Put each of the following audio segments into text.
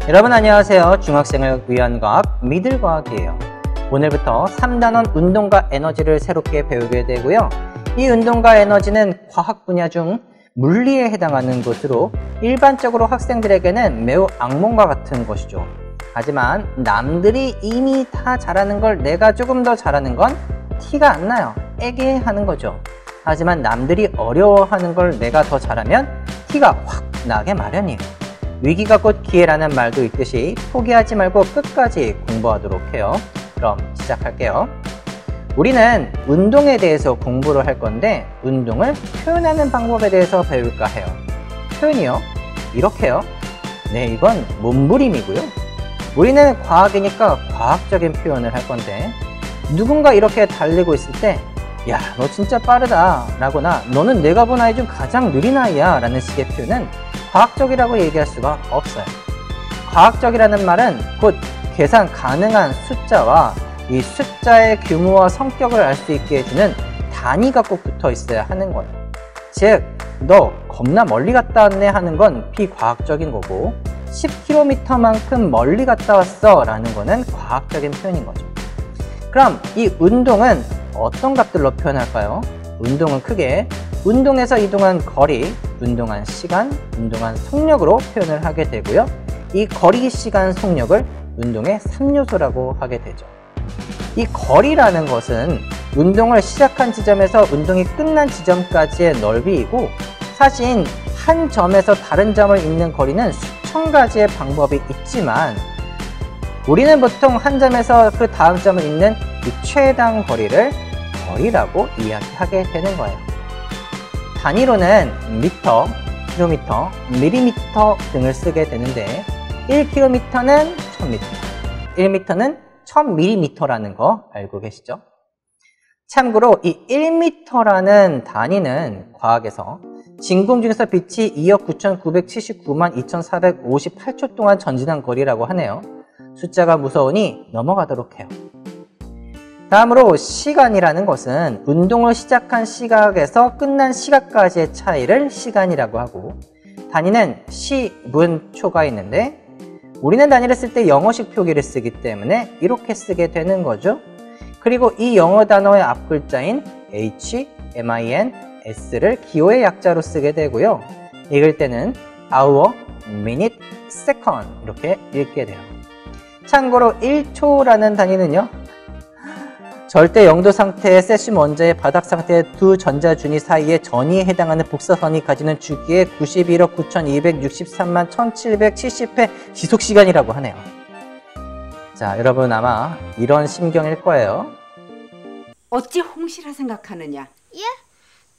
여러분 안녕하세요. 중학생을 위한 과학 미들과학이에요. 오늘부터 3단원 운동과 에너지를 새롭게 배우게 되고요. 이 운동과 에너지는 과학 분야 중 물리에 해당하는 것으로 일반적으로 학생들에게는 매우 악몽과 같은 것이죠. 하지만 남들이 이미 다 잘하는 걸 내가 조금 더 잘하는 건 티가 안 나요. 애기하는 거죠. 하지만 남들이 어려워하는 걸 내가 더 잘하면 티가 확 나게 마련이에요. 위기가 곧 기회라는 말도 있듯이 포기하지 말고 끝까지 공부하도록 해요. 그럼 시작할게요. 우리는 운동에 대해서 공부를 할 건데 운동을 표현하는 방법에 대해서 배울까 해요. 표현이요? 이렇게요? 네, 이건 몸부림이고요. 우리는 과학이니까 과학적인 표현을 할 건데 누군가 이렇게 달리고 있을 때 야, 너 진짜 빠르다 라거나 너는 내가 본 아이 중 가장 느린 아이야 라는 식의 표현은 과학적이라고 얘기할 수가 없어요. 과학적이라는 말은 곧 계산 가능한 숫자와 이 숫자의 규모와 성격을 알 수 있게 해주는 단위가 꼭 붙어 있어야 하는 거예요. 즉, 너 겁나 멀리 갔다 왔네 하는 건 비과학적인 거고 10km만큼 멀리 갔다 왔어 라는 거는 과학적인 표현인 거죠. 그럼 이 운동은 어떤 값들로 표현할까요? 운동은 크게 운동에서 이동한 거리, 운동한 시간, 운동한 속력으로 표현을 하게 되고요. 이 거리, 시간, 속력을 운동의 3요소라고 하게 되죠. 이 거리라는 것은 운동을 시작한 지점에서 운동이 끝난 지점까지의 넓이이고 사실 한 점에서 다른 점을 잇는 거리는 수천 가지의 방법이 있지만 우리는 보통 한 점에서 그 다음 점을 잇는 이 최단 거리를 거리라고 이야기하게 되는 거예요. 단위로는 미터, 킬로미터, 밀리미터 등을 쓰게 되는데 1km는 1000m, 1m는 1000mm라는 거 알고 계시죠? 참고로 이 1m라는 단위는 과학에서 진공 중에서 빛이 2억 9,979만 2,458초 동안 전진한 거리라고 하네요. 숫자가 무서우니 넘어가도록 해요. 다음으로 시간이라는 것은 운동을 시작한 시각에서 끝난 시각까지의 차이를 시간이라고 하고 단위는 시, 분, 초가 있는데 우리는 단위를 쓸 때 영어식 표기를 쓰기 때문에 이렇게 쓰게 되는 거죠. 그리고 이 영어 단어의 앞글자인 H, MIN, S를 기호의 약자로 쓰게 되고요. 읽을 때는 hour, minute, second 이렇게 읽게 돼요. 참고로 1초라는 단위는요. 절대 영도 상태의 세슘 원자의 바닥 상태의 두 전자준위 사이의 전위에 해당하는 복사선이 가지는 주기의 91억 9,263만 1,770회 지속시간이라고 하네요. 자, 여러분 아마 이런 심경일 거예요. 어찌 홍시라 생각하느냐? 예?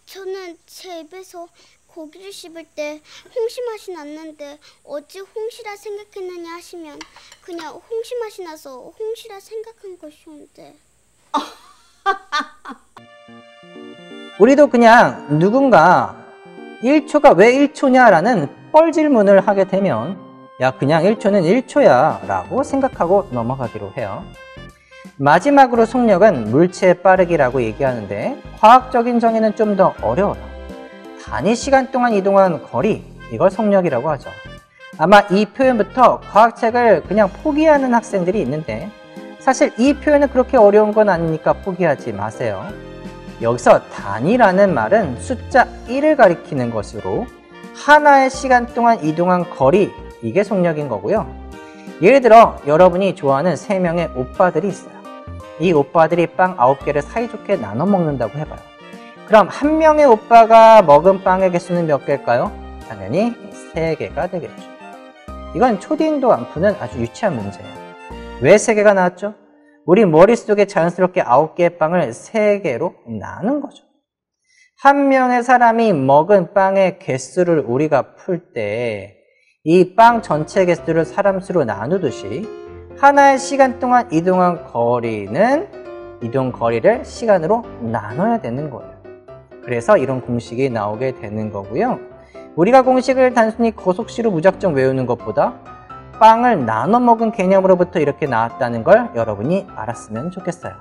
저는 제 입에서 고기를 씹을 때 홍시 맛이 났는데 어찌 홍시라 생각했느냐 하시면 그냥 홍시 맛이 나서 홍시라 생각한 것이온데. 우리도 그냥 누군가 1초가 왜 1초냐라는 뻘질문을 하게 되면 야, 그냥 1초는 1초야 라고 생각하고 넘어가기로 해요. 마지막으로 속력은 물체의 빠르기라고 얘기하는데 과학적인 정의는 좀 더 어려워요. 단위 시간 동안 이동한 거리, 이걸 속력이라고 하죠. 아마 이 표현부터 과학책을 그냥 포기하는 학생들이 있는데 사실 이 표현은 그렇게 어려운 건 아니니까 포기하지 마세요. 여기서 단위라는 말은 숫자 1을 가리키는 것으로 하나의 시간 동안 이동한 거리, 이게 속력인 거고요. 예를 들어 여러분이 좋아하는 3명의 오빠들이 있어요. 이 오빠들이 빵 9개를 사이좋게 나눠 먹는다고 해봐요. 그럼 한 명의 오빠가 먹은 빵의 개수는 몇 개일까요? 당연히 3개가 되겠죠. 이건 초딩도 안 푸는 아주 유치한 문제예요. 왜 3개가 나왔죠? 우리 머릿속에 자연스럽게 9개의 빵을 3개로 나눈 거죠. 한 명의 사람이 먹은 빵의 개수를 우리가 풀 때 이 빵 전체 개수를 사람 수로 나누듯이 하나의 시간 동안 이동한 거리는 이동 거리를 시간으로 나눠야 되는 거예요. 그래서 이런 공식이 나오게 되는 거고요. 우리가 공식을 단순히 거속시로 무작정 외우는 것보다 빵을 나눠 먹은 개념으로부터 이렇게 나왔다는 걸 여러분이 알았으면 좋겠어요.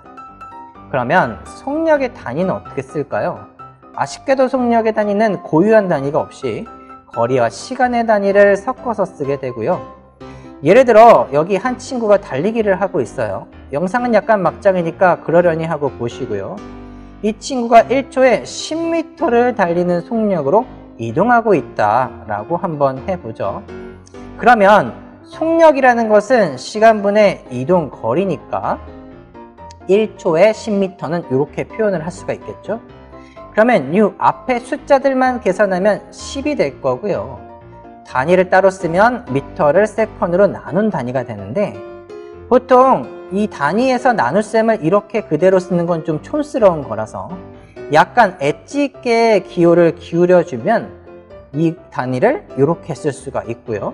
그러면 속력의 단위는 어떻게 쓸까요? 아쉽게도 속력의 단위는 고유한 단위가 없이 거리와 시간의 단위를 섞어서 쓰게 되고요. 예를 들어 여기 한 친구가 달리기를 하고 있어요. 영상은 약간 막장이니까 그러려니 하고 보시고요. 이 친구가 1초에 10m를 달리는 속력으로 이동하고 있다라고 한번 해보죠. 그러면 속력이라는 것은 시간분의 이동 거리니까 1초에 10m는 이렇게 표현을 할 수가 있겠죠. 그러면 이 앞에 숫자들만 계산하면 10이 될 거고요. 단위를 따로 쓰면 미터를 세컨으로 나눈 단위가 되는데, 보통 이 단위에서 나눗셈을 이렇게 그대로 쓰는 건 좀 촌스러운 거라서 약간 엣지 있게 기호를 기울여주면 이 단위를 이렇게 쓸 수가 있고요.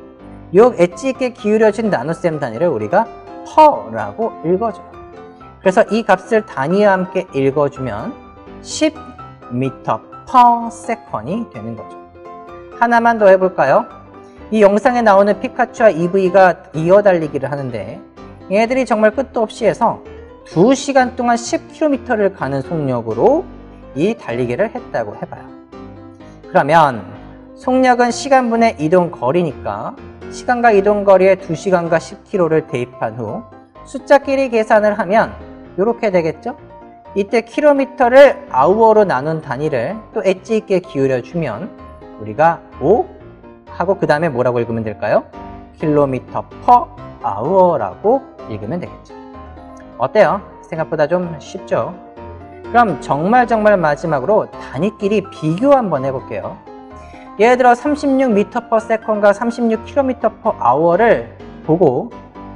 이 엣지 있게 기울여진 나눗셈 단위를 우리가 퍼라고 읽어줘요. 그래서 이 값을 단위와 함께 읽어주면 10m per second이 되는 거죠. 하나만 더 해볼까요? 이 영상에 나오는 피카츄와 EV가 이어달리기를 하는데 얘들이 정말 끝도 없이 해서 2시간 동안 10km를 가는 속력으로 이 달리기를 했다고 해봐요. 그러면 속력은 시간분의 이동 거리니까 시간과 이동 거리에 2시간과 10km를 대입한 후 숫자끼리 계산을 하면 이렇게 되겠죠? 이때 킬로미터를 아우어로 나눈 단위를 또 엣지 있게 기울여주면 우리가 5 하고 그 다음에 뭐라고 읽으면 될까요? 킬로미터 퍼 아우어라고 읽으면 되겠죠. 어때요? 생각보다 좀 쉽죠? 그럼 정말 마지막으로 단위끼리 비교 한번 해볼게요. 예를 들어 36m/s과 36km/h를 보고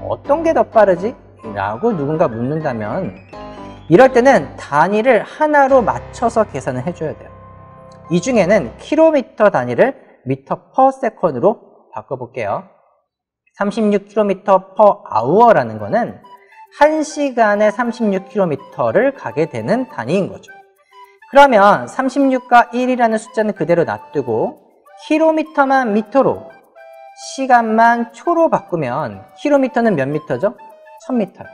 어떤 게 더 빠르지? 라고 누군가 묻는다면 이럴 때는 단위를 하나로 맞춰서 계산을 해줘야 돼요. 이 중에는 킬로미터 단위를 m/s으로 바꿔볼게요. 36km/h라는 거는 1시간에 36km를 가게 되는 단위인 거죠. 그러면 36과 1이라는 숫자는 그대로 놔두고 킬로미터만 미터로, 시간만 초로 바꾸면 킬로미터는 몇 미터죠? 1000m요.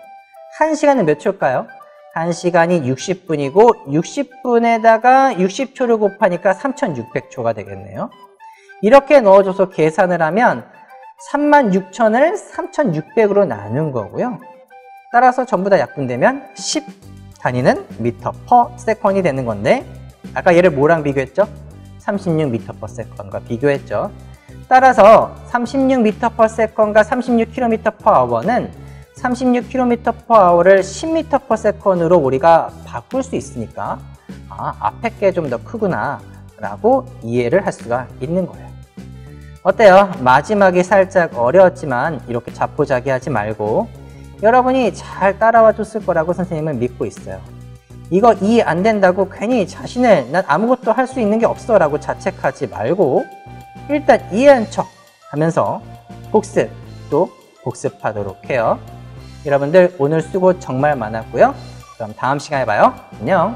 1시간은 몇 초일까요? 1시간이 60분이고 60분에다가 60초를 곱하니까 3600초가 되겠네요. 이렇게 넣어줘서 계산을 하면 36,000을 3600으로 나눈 거고요. 따라서 전부 다 약분되면 10 단위는 미터 퍼 세컨이 되는 건데, 아까 얘를 뭐랑 비교했죠? 36m per second과 비교했죠. 따라서 36m per second과 36km per hour는 36km per hour를 10m per second으로 우리가 바꿀 수 있으니까 앞에 게 좀 더 크구나 라고 이해를 할 수가 있는 거예요. 어때요? 마지막이 살짝 어려웠지만 이렇게 자포자기하지 말고 여러분이 잘 따라와 줬을 거라고 선생님은 믿고 있어요. 이거 이해 안 된다고 괜히 자신을 난 아무것도 할 수 있는 게 없어 라고 자책하지 말고 일단 이해한 척 하면서 복습 또 복습하도록 해요. 여러분들 오늘 수고 정말 많았고요. 그럼 다음 시간에 봐요. 안녕.